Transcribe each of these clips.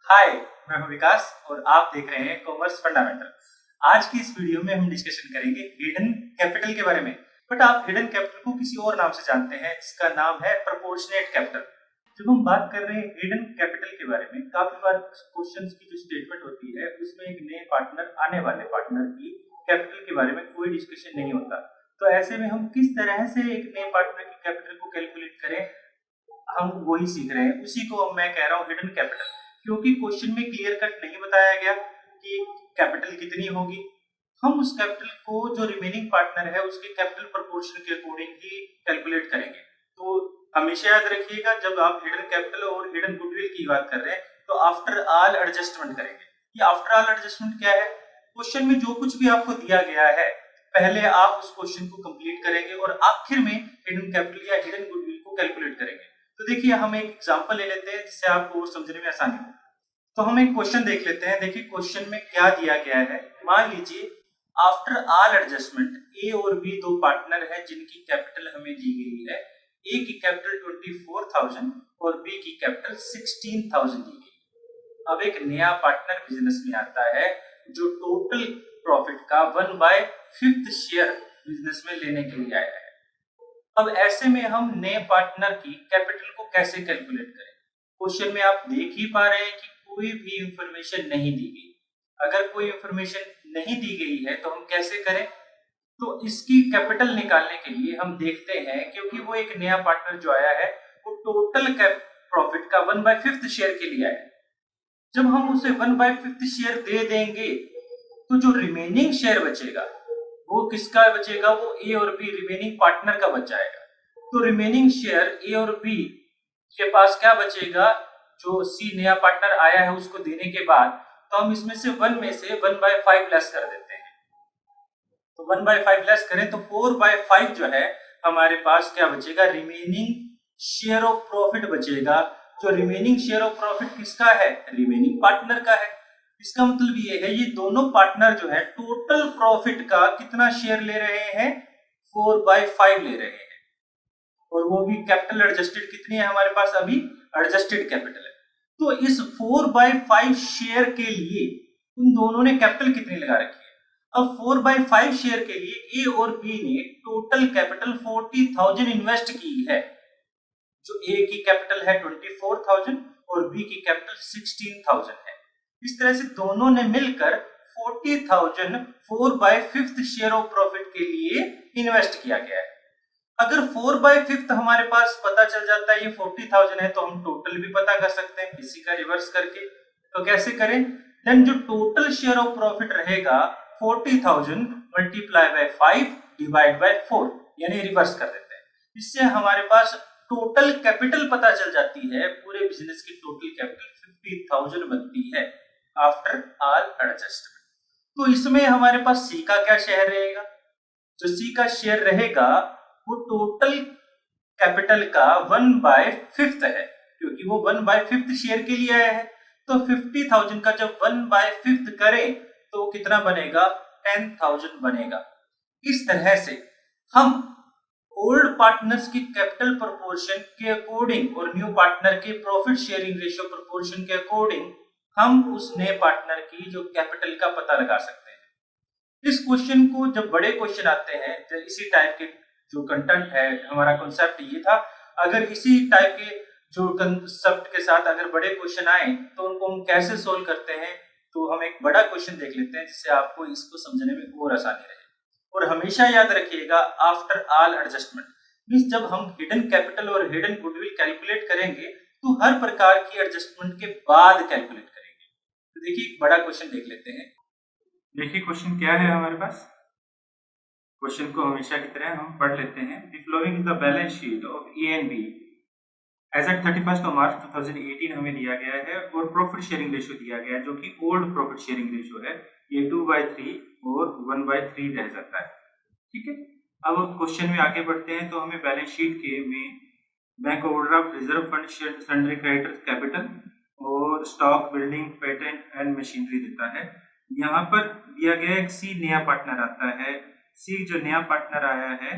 हाय, मैं हूं विकास और आप देख रहे हैं कॉमर्स फंडामेंटल। आज की इस वीडियो में हम डिस्कशन करेंगे हिडन कैपिटल के बारे में। बट आप हिडन कैपिटल को किसी और नाम से जानते हैं जिसका नाम है प्रोपोर्शनेट कैपिटल। जब हम बात कर रहे हैं हिडन कैपिटल के बारे में, काफी बार क्वेश्चंस की जो स्टेटमेंट होती है उसमें एक नए पार्टनर, आने वाले पार्टनर की कैपिटल के बारे में कोई डिस्कशन नहीं होता। तो ऐसे में हम किस तरह से एक नए पार्टनर की कैपिटल को कैलकुलेट करें, हम वही सीख रहे हैं। उसी को मैं कह रहा हूँ हिडन कैपिटल, क्योंकि क्वेश्चन में क्लियर कट नहीं बताया गया कि कैपिटल कितनी होगी। हम उस कैपिटल को जो रिमेनिंग पार्टनर है उसके कैपिटल प्रोपोर्शन के अकॉर्डिंग ही कैलकुलेट करेंगे। तो हमेशा याद रखिएगा, जब आप हिडन कैपिटल और हिडन गुडविल की बात कर रहे हैं तो आफ्टर ऑल एडजस्टमेंट करेंगे। ये आफ्टर ऑल एडजस्टमेंट क्या है? क्वेश्चन में जो कुछ भी आपको दिया गया है, पहले आप उस क्वेश्चन को कंप्लीट करेंगे और आखिर में हिडन कैपिटल या हिडन गुडविल को कैलकुलेट करेंगे। तो देखिए, हम एक एग्जांपल ले लेते हैं जिससे आपको समझने में आसानी हो। तो हम एक क्वेश्चन देख लेते हैं। देखिए क्वेश्चन में क्या दिया गया है। मान लीजिए आफ्टर ऑल एडजस्टमेंट ए और बी दो पार्टनर हैं जिनकी कैपिटल हमें दी गई है। ए की कैपिटल 24,000 और बी की कैपिटल 16,000 दी गई। अब एक नया पार्टनर बिजनेस में आता है जो टोटल प्रॉफिट का 1/5 शेयर बिजनेस में लेने के लिए आया है। अब ऐसे में हम नए पार्टनर की कैपिटल को कैसे कैलकुलेट करें? क्वेश्चन में आप देख ही पा रहे हैं कि कोई भी इंफॉर्मेशन नहीं दी गई। अगर कोई इंफॉर्मेशन नहीं दी गई है तो हम कैसे करें? तो इसकी कैपिटल निकालने के लिए हम देखते हैं, क्योंकि वो एक नया पार्टनर जो आया है वो टोटल प्रॉफिट का 1/5 शेयर के लिए आया है। जब हम उसे 1/5 शेयर दे देंगे तो जो रिमेनिंग शेयर बचेगा वो किसका बचेगा? वो ए और बी रिमेनिंग पार्टनर का बच जाएगा। तो रिमेनिंग शेयर ए और बी के पास क्या बचेगा? जो सी नया पार्टनर आया है उसको देने के बाद, तो हम इसमें से 1 में से 1/5 लेस कर देते हैं। तो 1/5 लेस करें तो 4/5 जो है हमारे पास क्या बचेगा? रिमेनिंग शेयर ऑफ प्रॉफिट बचेगा। जो रिमेनिंग शेयर ऑफ प्रॉफिट किसका है? रिमेनिंग पार्टनर का है। इसका मतलब ये है, ये दोनों पार्टनर जो है टोटल प्रॉफिट का कितना शेयर ले रहे हैं? 4/5 ले रहे हैं। और वो भी कैपिटल एडजस्टेड कितनी है हमारे पास? अभी एडजस्टेड कैपिटल है। तो इस 4/5 शेयर के लिए उन दोनों ने कैपिटल कितनी लगा रखी है? अब 4/5 शेयर के लिए ए और बी ने टोटल कैपिटल 40,000 इन्वेस्ट की है। जो ए की कैपिटल है 24,000 और बी की कैपिटल 16,000 है। इस तरह से दोनों ने मिलकर 40,000 4/5 शेयर ऑफ प्रॉफिट के लिए इन्वेस्ट किया गया है। अगर 4/5 हमारे पास पता चल जाता है ये 40,000 है, तो हम टोटल भी पता कर सकते हैं इसी का रिवर्स करके। तो कैसे करें? देन जो टोटल शेयर ऑफ प्रॉफिट रहेगा 40,000 मल्टीप्लाई बाय 5 डिवाइड बाय 4, यानी रिवर्स कर देते हैं। इससे हमारे पास टोटल कैपिटल पता चल जाती है। पूरे बिजनेस की टोटल कैपिटल 50,000 बनती है आफ्टर ऑल एडजस्टमेंट। तो इसमें हमारे पास सी का क्या शेयर रहेगा? जो सी का शेयर रहेगा वो टोटल कैपिटल का 1/5 है, क्योंकि वो 1/5 शेयर के लिए आया है। तो 50,000 का जब 1/5 करें तो कितना बनेगा? 10,000 बनेगा। इस तरह से हम ओल्ड पार्टनर्स की कैपिटल प्रोपोर्शन के अकॉर्डिंग और न्यू पार्टनर के प्रॉफिट शेयरिंग रेशियो प्रोपोर्शन के अकॉर्डिंग हम उस नए पार्टनर की जो कैपिटल का पता लगा सकते हैं। इस क्वेश्चन को जब बड़े क्वेश्चन आते हैं, तो इसी टाइप के जो कंटेंट है, हमारा कॉन्सेप्ट ये था, अगर इसी टाइप के जो कंसेप्ट के साथ अगर बड़े क्वेश्चन आए तो उनको हम कैसे सोल्व करते हैं। तो हम एक बड़ा क्वेश्चन देख लेते हैं जिससे आपको इसको समझने में और आसानी रहे। और हमेशा याद रखिएगा, आफ्टर ऑल एडजस्टमेंट मींस जब हम हिडन कैपिटल और हिडन गुडविल कैलकुलेट करेंगे तो हर प्रकार की एडजस्टमेंट के बाद कैलकुलेट करेंगे। तो देखिए एक बड़ा क्वेश्चन देख लेते हैं। देखिए क्वेश्चन क्या है हमारे पास। क्वेश्चन को हमेशा की तरह हम पढ़ लेते हैं। The flowing is the balance sheet of A and B as at 31 March 2018 हमें दिया गया है, और प्रॉफिट शेयरिंग रेशियो दिया गया है जो कि ओल्ड प्रॉफिट शेयरिंग रेशियो है। ये 2/3 और 1/3 रह जाता है। ठीक है, अब क्वेश्चन में आगे बढ़ते हैं। तो हमें बैलेंस शीट के में bank overdraft, reserve fund, sundry creditors, capital और stock, building, patent and machinery देता है। यहाँ पर दिया गया एक सी नया पार्टनर आता है। सी जो नया पार्टनर आया है,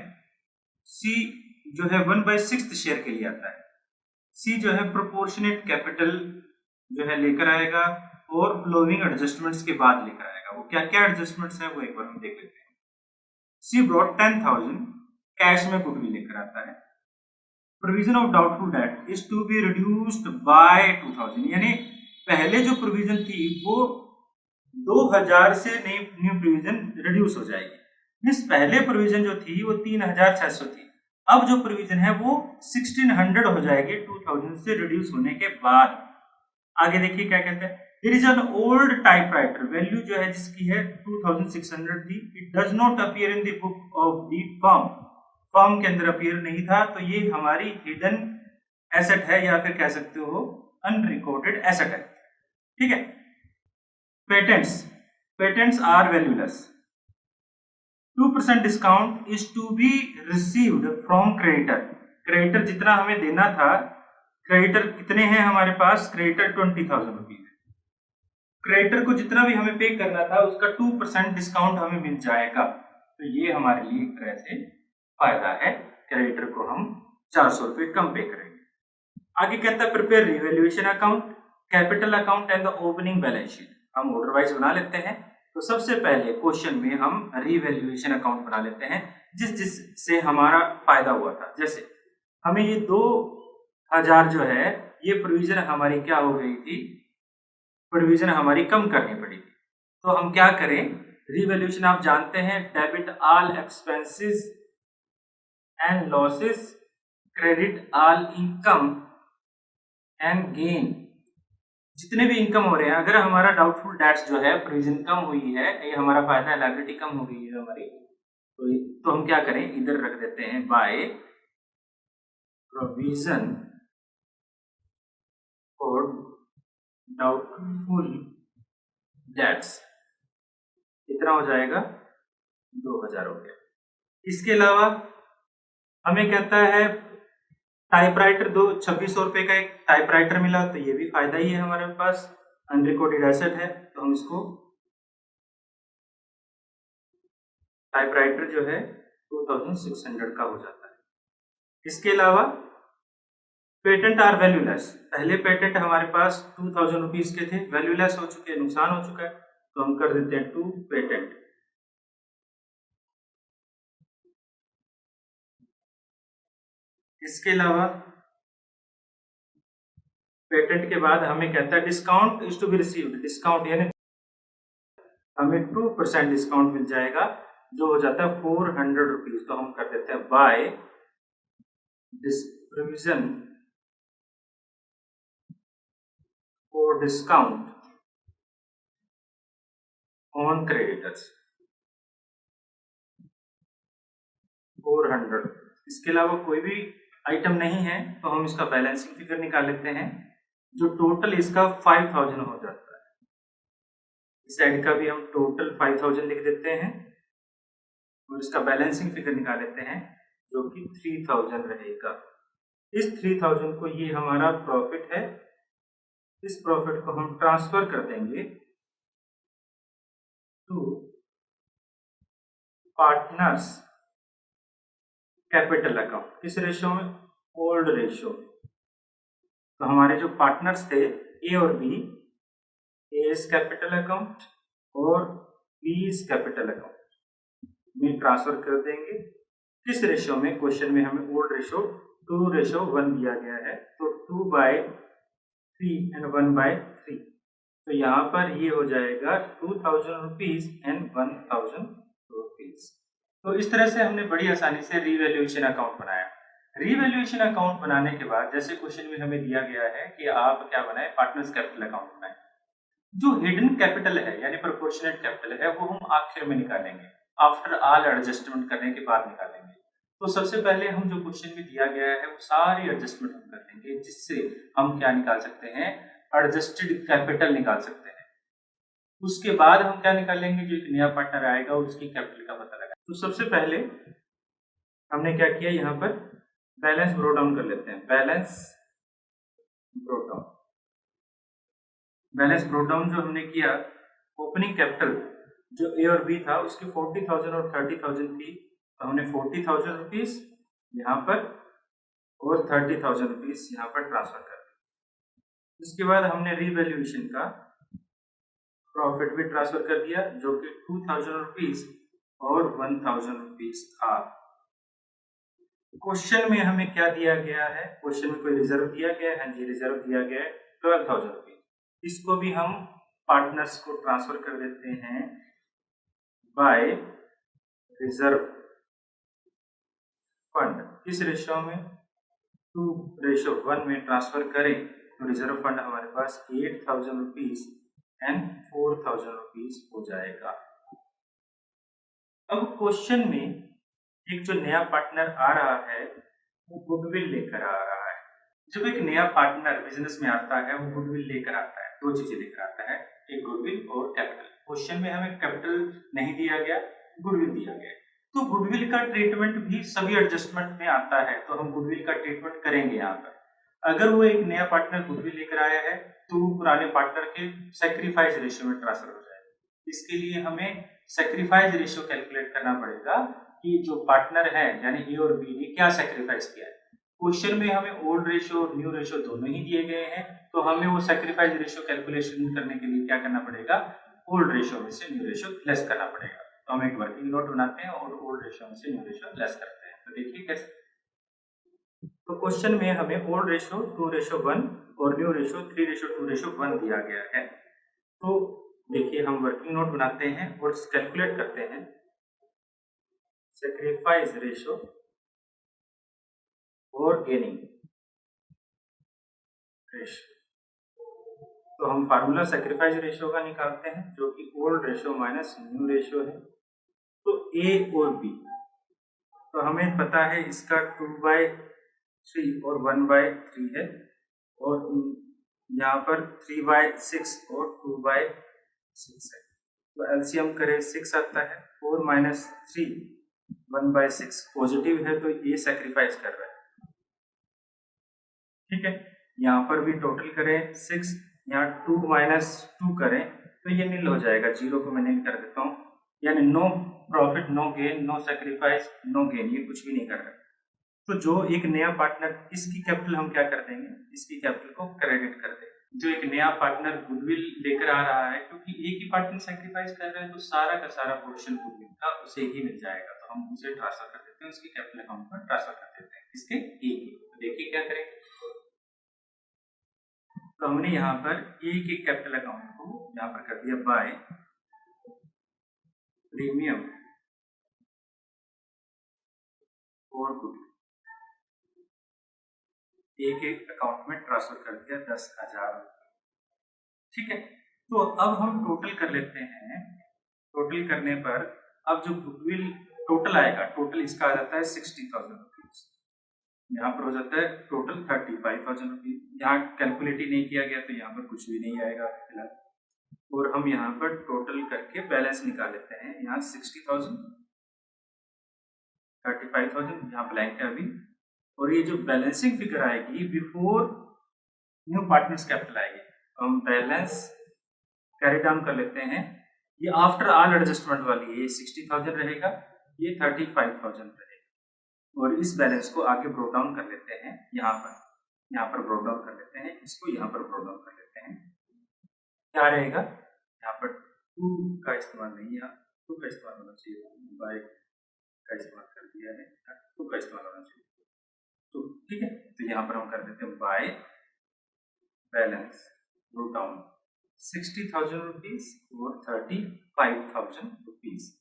सी जो है 1/6 शेयर के लिए आता है। सी जो है प्रोपोर्शनेट कैपिटल जो है लेकर आएगा और फ्लोइंग एडजस्टमेंट्स के बाद लेकर आएगा। वो क्या क्या एडजस्टमेंट्स है वो एक बार हम देख लेते हैं। शी ब्रॉट 10,000 कैश में गुडविल लेकर आता है। Provision of doubtful debt is to be reduced by 2000, यानी पहले जो प्रोविजन थी वो 2000 से न्यू प्रोविजन रिड्यूस हो जाएगी। मींस पहले प्रोविजन जो थी वो 3600 थी, अब जो प्रोविजन है वो 1600 हो जाएगी 2000 से रिड्यूस होने के बाद। आगे देखिए क्या कहते हैं। There is an old typewriter, value जो है जिसकी है 2600 थी। It does not appear in the book of the firm, firm के अंदर अपीयर नहीं था, तो ये हमारी हिडन एसेट है या फिर कह सकते हो अनरिकॉर्डेड एसेट है। ठीक है। Patents are valueless. 2% discount is to be received from creditor. Creditor जितना हमें देना था, क्रेडिटर कितने हैं हमारे पास, क्रेडिटर 20,000 रुपीज है। क्रेडिटर को जितना भी हमें पे करना था उसका 2% डिस्काउंट हमें मिल जाएगा, तो ये हमारे लिए एक तरह से फायदा है। क्रेडिटर को हम 400 रुपए कम पे करेंगे। आगे कहता है prepare revaluation account, capital account and the opening balance sheet. हम ऑर्डर वाइज बना लेते हैं। तो सबसे पहले क्वेश्चन में हम रिवैल्यूएशन अकाउंट बना लेते हैं जिससे हमारा फायदा हुआ था। जैसे हमें ये 2000 जो है ये प्रोविजन हमारी क्या हो गई थी, प्रोविजन हमारी कम करनी पड़ी थी। तो हम क्या करें, रिवैल्यूएशन आप जानते हैं, debit all expenses and losses, credit all income and gain. जितने भी इनकम हो रहे हैं, अगर हमारा डाउटफुल डेट्स जो है प्रोविजन कम हुई है, ये हमारा फायदा है, लायबिलिटी कम हो गई है हमारी, तो हम क्या करें, इधर रख देते हैं by provision for doubtful debts, इतना हो जाएगा 2000 हो गया। इसके अलावा हमें कहता है टाइपराइटर 2600 रुपए का एक टाइपराइटर मिला, तो ये भी फायदा ही है हमारे पास, अनरिकॉर्डेड एसेट है, तो हम इसको टाइपराइटर जो है 2600 का हो जाता है। इसके अलावा पेटेंट आर वैल्यूलेस, पहले पेटेंट हमारे पास 2000 रुपीज के थे, वैल्यूलेस हो चुके हैं, नुकसान हो चुका है, तो हम कर देते हैं टू पेटेंट। इसके अलावा पेटेंट के बाद हमें कहता है discount is to be received, discount यानी हमें 2% डिस्काउंट मिल जाएगा जो हो जाता है 400 रुपीज। तो हम कर देते हैं by provision for discount on creditors 400। इसके अलावा कोई भी आइटम नहीं है तो हम इसका बैलेंसिंग फिगर निकाल लेते हैं, जो टोटल इसका 5000 हो जाता है। इस साइड का भी हम टोटल 5000 लिख देते हैं और इसका बैलेंसिंग फिगर निकाल लेते हैं जो कि 3000 रहेगा। इस 3000 को, ये हमारा प्रॉफिट है, इस प्रॉफिट को हम ट्रांसफर कर देंगे टू पार्टनर्स कैपिटल अकाउंट। किस रेशियो में, ओल्ड रेशियो। तो हमारे जो पार्टनर्स थे ए और B, A is capital account और बी इज कैपिटल अकाउंट में ट्रांसफर कर देंगे। किस रेशियो में, क्वेश्चन में हमें ओल्ड रेशियो 2:1 दिया गया है, तो 2/3 एंड 1/3। तो यहाँ पर ये हो जाएगा 2000 रुपीज एंड 1000 रुपीज। तो इस तरह से हमने बड़ी आसानी से रिवैल्यूएशन अकाउंट बनाया। रिवैल्यूएशन अकाउंट बनाने के बाद जैसे क्वेश्चन में हमें दिया गया है कि आप क्या बनाए, पार्टनर्स कैपिटल अकाउंट बनाए। जो हिडन कैपिटल है यानी प्रोपोर्शनेट कैपिटल है वो हम आखिर में निकालेंगे, आफ्टर ऑल एडजस्टमेंट करने के बाद निकालेंगे। तो सबसे पहले हम जो क्वेश्चन में दिया गया है वो सारी एडजस्टमेंट हम कर लेंगे, जिससे हम क्या निकाल सकते हैं, एडजस्टेड कैपिटल निकाल सकते हैं। उसके बाद हम क्या निकालेंगे, जो एक नया पार्टनर आएगा उसकी कैपिटल का पता लगाएंगे। तो सबसे पहले हमने क्या किया, यहाँ पर बैलेंस ब्रो डाउन कर लेते हैं। बैलेंस ब्रो डाउन जो हमने किया, ओपनिंग कैपिटल जो ए और बी था उसकी 40,000 और 30,000 थी, तो हमने 40,000 रुपीज यहाँ पर और 30,000 रुपीज यहाँ पर ट्रांसफर कर दिया। उसके बाद हमने रीवैल्यूएशन का प्रॉफिट भी ट्रांसफर कर दिया, जो कि 2000 रुपीज और 1000 रुपीज था। क्वेश्चन में हमें क्या दिया गया है? क्वेश्चन में कोई रिजर्व दिया गया है? हाँ जी, रिजर्व दिया गया है 12,000 रुपीज। इसको भी हम पार्टनर्स को ट्रांसफर कर देते हैं बाय रिजर्व फंड। किस रेशियो में? 2:1 में ट्रांसफर करें तो रिजर्व फंड हमारे पास 8,000 रुपीज एंड 4,000 रुपीज हो जाएगा। अब क्वेश्चन में एक जो नया पार्टनर आ रहा है वो गुडविल लेकर आ रहा है। जब एक नया पार्टनर बिजनेस में आता है वो गुडविल लेकर आता है, दो चीजें लेकर आता है, एक गुडविल और कैपिटल। क्वेश्चन में हमें कैपिटल नहीं दिया गया, गुडविल दिया गया। तो गुडविल का ट्रीटमेंट भी सभी एडजस्टमेंट में आता है, तो हम गुडविल का ट्रीटमेंट करेंगे यहाँ पर। अगर वो एक नया पार्टनर गुडविल लेकर आया है तो पुराने पार्टनर के सैक्रिफाइस रेशियो में ट्रांसफर हो जाएगा। इसके लिए हमें सैक्रिफाइस रेशियो कैलकुलेट करना पड़ेगा कि जो पार्टनर है यानी ए और बी ने क्या सैक्रिफाइस किया है। क्वेश्चन में हमें ओल्ड रेशियो और न्यू रेशियो दोनों ही दिए गए हैं, तो हमें वो सैक्रिफाइस रेशियो कैलकुलेशन करने के लिए क्या करना पड़ेगा? ओल्ड रेशियो में से न्यू रेशियो लेस करना पड़ेगा। तो हम एक वर्किंग नोट बनाते हैं और ओल्ड रेशियो में से न्यू रेशियो लेस करते हैं। तो देखिए कैसे। तो क्वेश्चन में हमें ओल्ड रेशियो 2:1 और न्यू रेशियो 3:2:1 दिया गया है। तो देखिए हम वर्किंग नोट बनाते हैं और कैलकुलेट करते हैं सैक्रिफाइस रेशियो और गेनिंग रेशियो। तो हम फार्मूला सैक्रिफाइस रेशियो का निकालते हैं, जो कि old ratio minus new ratio है। तो ए और बी, तो हमें पता है इसका 2/3 और 1/3 है, और यहाँ पर 3/6 और 2/6 है। तो एलसीएम करें 6 आता है। 4 - 3 1/6 पॉजिटिव है, तो ये सैक्रिफाइस कर रहा है। ठीक है, यहाँ पर भी टोटल करें 6, यहाँ 2 - 2 करें तो ये नील हो जाएगा। 0 को मैं नील कर देता हूँ, यानी no profit, no gain, no sacrifice, no gain, ये कुछ भी नहीं कर रहा। तो जो एक नया पार्टनर, इसकी कैपिटल हम क्या कर देंगे? इसकी कैपिटल को क्रेडिट कर देंगे। जो एक नया पार्टनर गुडविल लेकर आ रहा है, क्योंकि एक ही पार्टनर सैक्रिफाइस कर रहे हैं, तो सारा का सारा पोर्शन गुडविल का उसे ही मिल जाएगा। तो हम उसे ट्रांसफर कर देते हैं, उसकी कैपिटल अकाउंट पर ट्रांसफर कर देते हैं। इसके ए की। तो देखिए क्या करेंगे। तो हमने यहाँ पर ए के कैपिटल अकाउंट को यहाँ पर कर दिया बाय प्रीमियम और गुडविल। ए के अकाउंट में ट्रांसफर कर दिया 10,000। ठीक है, तो अब हम टोटल कर लेते हैं। टोटल करने पर अब जो गुडविल टोटल आएगा, टोटल इसका आ जाता है 60,000 रुपीज। यहाँ पर हो जाता है टोटल 35,000 रुपीज। यहाँ कैलकुलेट ही नहीं किया गया, तो यहाँ पर कुछ भी नहीं आएगा फिलहाल। और हम यहाँ पर टोटल करके बैलेंस निकाल लेते हैं। यहाँ 60,000, 35,000, यहाँ ब्लैंक है अभी। और ये जो बैलेंसिंग फिगर आएगी बिफोर न्यू पार्टनर्स कैपिटल आएगी। हम बैलेंस कैरी डाउन कर लेते हैं। ये आफ्टर ऑल एडजस्टमेंट वाली है, ये 60,000 रहेगा, ये 35,000 रहेगा। और इस बैलेंस को आगे ब्रोक डाउन कर लेते हैं। यहाँ पर ब्रोक डाउन कर लेते हैं, इसको यहाँ पर ब्रोक डाउन कर लेते हैं। क्या रहेगा? यहाँ पर 2 का इस्तेमाल नहीं, यहाँ 2 का इस्तेमाल होना चाहिए, बाय का इस्तेमाल कर दिया है, 2 का इस्तेमाल होना चाहिए। तो ठीक है, तो यहाँ पर हम कर देते हैं by balance broke down 60,000 rupees और 35,000 रुपीज।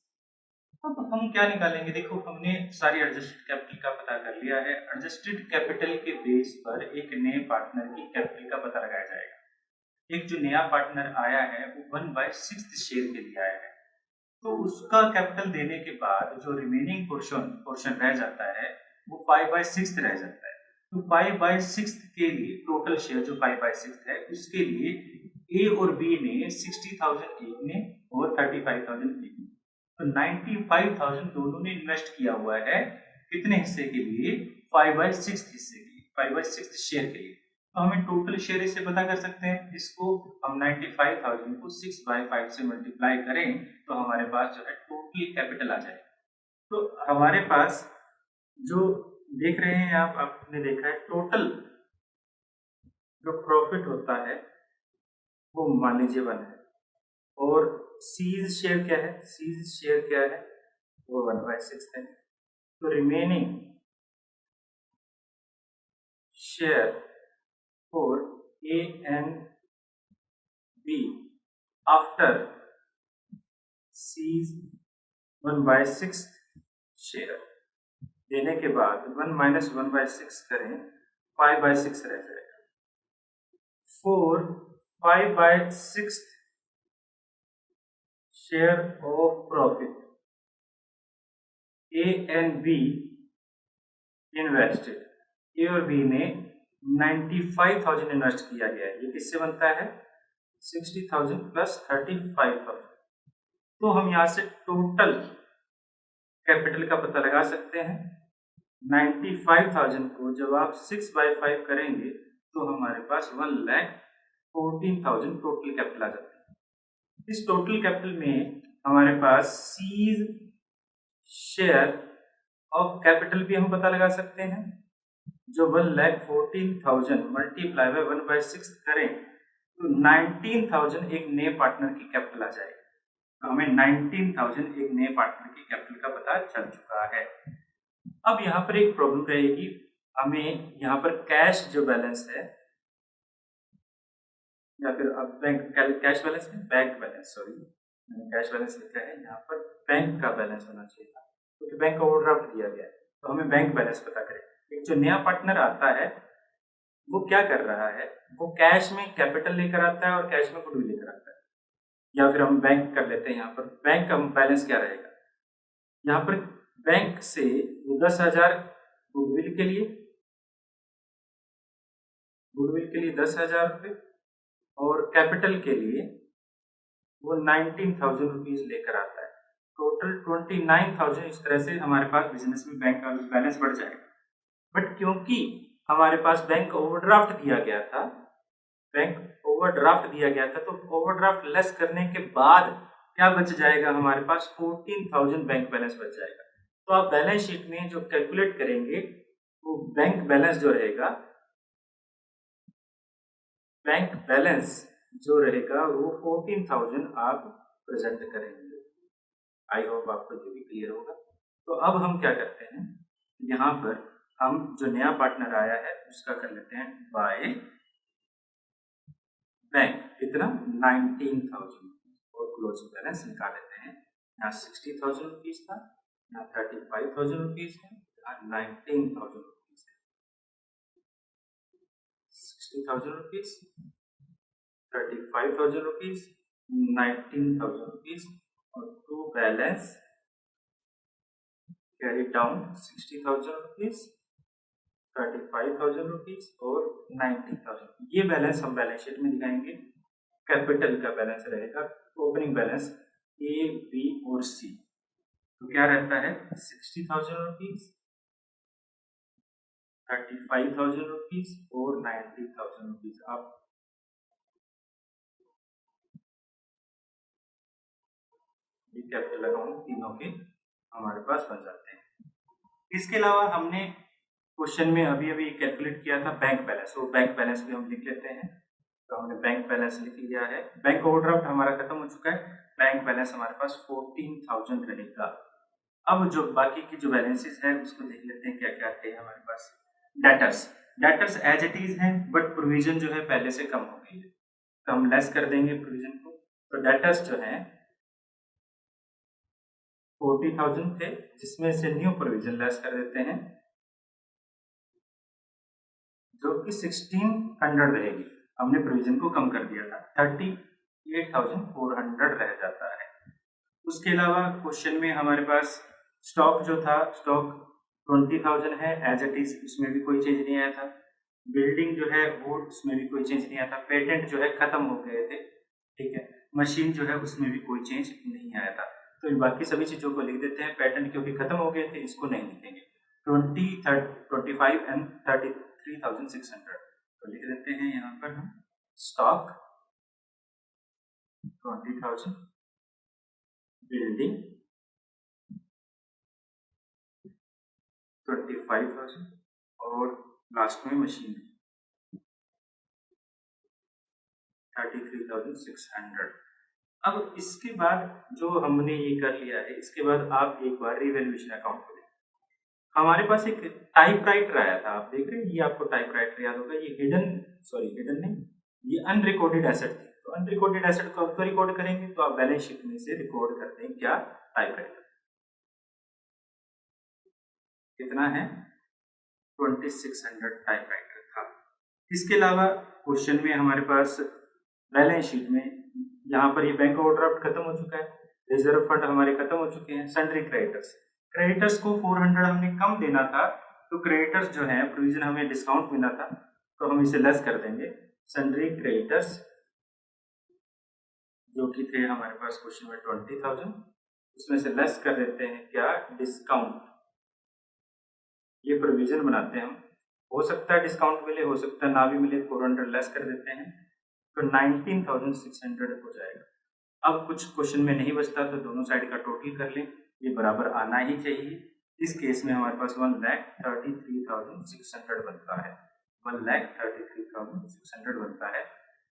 अब हम क्या निकालेंगे? देखो, हमने सारी एडजस्टेड कैपिटल का पता कर लिया है। एडजस्टेड कैपिटल के बेस पर एक नए पार्टनर की कैपिटल का पता लगाया जाएगा। एक जो नया पार्टनर आया है वो 1/6 शेयर के लिए आया है, तो उसका कैपिटल देने के बाद जो रिमेनिंग पोर्शन रह जाता है वो 5/6 रह जाता है। तो 5/6 के लिए टोटल शेयर जो 5/6 है, उसके लिए ए और बी ने 60,000 एक ने और 35,000 एक ने, तो 95,000 दोनों ने इन्वेस्ट किया हुआ है। कितने हिस्से के लिए? 5/6 हिस्से के लिए, 5/6 शेयर के लिए। तो हमें टोटल शेयर इससे पता कर सकते हैं। इसको हम 95,000 को 6/5 से मल्टीप्लाई करें तो हमारे पास जो है टोटल कैपिटल आ जाएगा। तो हमारे पास जो देख रहे हैं आप, आपने देखा है टोटल जो प्रॉफिट होता है वो मान लीजिए 1 है, और सीज शेयर क्या है, सीज शेयर क्या है, वो 1/6 है। तो remaining share for A and B after C's 1/6 share देने के बाद 1 माइनस 1/6 करें, 5/6 रह जाएगा। 4 5/6 share of profit A and B invested, A और बी ने 95,000 इन्वेस्ट किया गया है। ये किससे बनता है, 60,000 प्लस 35,000। तो हम यहाँ से टोटल कैपिटल का पता लगा सकते हैं। 95,000 को जब आप 6/5 करेंगे तो हमारे पास 1,14,000 टोटल कैपिटल आ जाता है। इस टोटल कैपिटल में हमारे पास सीज शेयर ऑफ कैपिटल भी हम पता लगा सकते हैं, जो 1,14,000 मल्टीप्लाई बाय 1/6 करें तो 19,000 एक नए पार्टनर की कैपिटल आ जाएगी। तो हमें 19,000 एक नए पार्टनर की कैपिटल का पता चल चुका है। अब यहाँ पर एक प्रॉब्लम रहेगी, हमें यहाँ पर कैश जो बैलेंस है, या फिर अब बैंक कैश बैलेंस है, बैंक बैलेंस, सॉरी मैंने कैश बैलेंस लिखा है, यहाँ पर बैंक का बैलेंस होना चाहिए था क्योंकि बैंक का ओवरड्राफ्ट दिया गया है। तो हमें बैंक बैलेंस पता करें। एक जो नया पार्टनर आता है वो क्या कर रहा है, वो कैश में कैपिटल लेकर आता है और कैश में गुडविल लेकर आता है। या फिर हम बैंक कर लेते हैं, यहाँ पर बैंक का बैलेंस क्या रहेगा, यहाँ पर बैंक से 10,000 गुडविल के लिए 10,000 रुपये, और कैपिटल के लिए वो 19,000 रुपीज लेकर आता है। टोटल 29,000 इस तरह से हमारे पास बिजनेस में बैंक का बैलेंस बढ़ जाएगा। बट क्योंकि हमारे पास बैंक ओवरड्राफ्ट दिया गया था, तो ओवरड्राफ्ट लेस करने के बाद क्या बच जाएगा, हमारे पास 14,000 बैंक बैलेंस बच जाएगा। तो आप बैलेंस शीट में जो कैलकुलेट करेंगे वो बैंक बैलेंस जो रहेगा वो 14,000 आप प्रेजेंट करेंगे। आई होप आपको ये भी क्लियर होगा। तो अब हम क्या करते हैं, यहाँ पर हम जो नया पार्टनर आया है उसका कर लेते हैं बाय बैंक, कितना 19,000, और क्लोजिंग बैलेंस निकाल लेते हैं। यहाँ 60,000 रुपीज था, यहाँ 35,000 रुपीज है, यहाँ 19,000 रुपीज है। 60,000 रुपीज, 35,000 रुपीज, 19,000 रुपीज, और to balance carry down 60,000 rupees, 35,000 rupees और 19,000। ये बैलेंस हम बैलेंस शीट में दिखाएंगे। कैपिटल का बैलेंस रहेगा, ओपनिंग बैलेंस ए, बी और सी। तो क्या रहता है, 60,000 रुपीज, 35,000 रुपीज और 90,000 रुपीज। आप कैपिटल अकाउंट तीनों के हमारे पास बन जाते हैं। इसके अलावा हमने क्वेश्चन में अभी कैलकुलेट किया था बैंक बैलेंस, वो बैंक बैलेंस भी हम लिख लेते हैं। तो हमने बैंक बैलेंस लिख लिया है। बैंक ओवरड्राफ्ट हमारा खत्म हो चुका है, बैंक बैलेंस हमारे पास 14,000 रहेगा। अब जो बाकी की जो बैलेंसेस है उसको देख लेते हैं क्या क्या है हमारे पास। डेटर्स एज इट इज है, बट प्रोविजन जो है पहले से कम हो गई है, तो हम लेस कर देंगे प्रोविजन को। तो डेटर्स जो है 40,000 थे, जिसमें से न्यू प्रोविजन लेस कर देते हैं जो कि 1,600 रहेगी। हमने प्रोविजन को कम कर दिया था, 38,400 रह जाता है। उसके अलावा क्वेश्चन में हमारे पास स्टॉक जो था, स्टॉक 20,000 है एज इट इज, उसमें भी कोई चेंज नहीं आया था। बिल्डिंग जो है वो उसमें भी कोई चेंज नहीं आया था। पेटेंट जो है खत्म हो गए थे, ठीक है। मशीन जो है उसमें भी कोई चेंज नहीं आया था। तो इन बाकी सभी चीजों को लिख देते हैं। पेटेंट क्योंकि खत्म हो गए थे इसको नहीं लिखेंगे। 25 एंड 33,600 तो लिख देते हैं यहाँ पर हम स्टॉक 20,000, बिल्डिंग 25,000 और लास्ट में मशीन 33,600। अब इसके बाद जो हमने ये कर लिया है, इसके बाद आप एक बार रिवैल्यूएशन अकाउंट खोलें। हमारे पास एक टाइपराइटर आया था, आप देख रहे हैं, ये आपको टाइपराइटर याद होगा, ये हिडन नहीं, ये अनरिकॉर्डेड एसेट थी। तो अनरिकॉर्डेड एसेट को अब तो रिकॉर्ड करेंगे, तो आप बैलेंस शीट में से रिकॉर्ड करते हैं क्या, टाइपराइटर। कितना है, 2600 टाइपराइटर था। इसके अलावा क्वेश्चन में हमारे पास बैलेंस शीट में यहाँ पर ये बैंक ओवरड्राफ्ट खत्म हो चुका है, रिजर्व फंड हमारे खत्म हो चुके हैं। सन्ड्री क्रेडिटर्स को 400 हमने कम देना था, तो क्रेडिटर्स जो है प्रोविजन हमें डिस्काउंट मिला था, तो हम इसे लेस कर देंगे। सन्ड्री क्रेडिटर्स जो कि थे हमारे पास क्वेश्चन में 20,000, उसमें से लेस कर देते हैं क्या, डिस्काउंट। ये प्रोविजन बनाते हैं हम, हो सकता है डिस्काउंट मिले, हो सकता है ना भी मिले, 400 लेस कर देते हैं, तो 19,600 हो जाएगा। अब कुछ क्वेश्चन में नहीं बचता, तो दोनों साइड का टोटल कर लें, ये बराबर आना ही चाहिए। इस केस में हमारे पास 1,33,600 बनता है, 1,33,600 बनता है।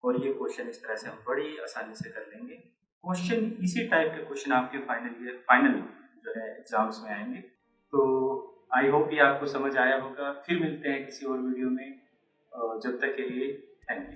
और ये क्वेश्चन इस तरह से हम बड़ी आसानी से कर लेंगे। क्वेश्चन इसी टाइप के क्वेश्चन आपके फाइनल जो है एग्जाम्स में आएंगे। तो आई होप ये आपको समझ आया होगा। फिर मिलते हैं किसी और वीडियो में, जब तक के लिए थैंक यू।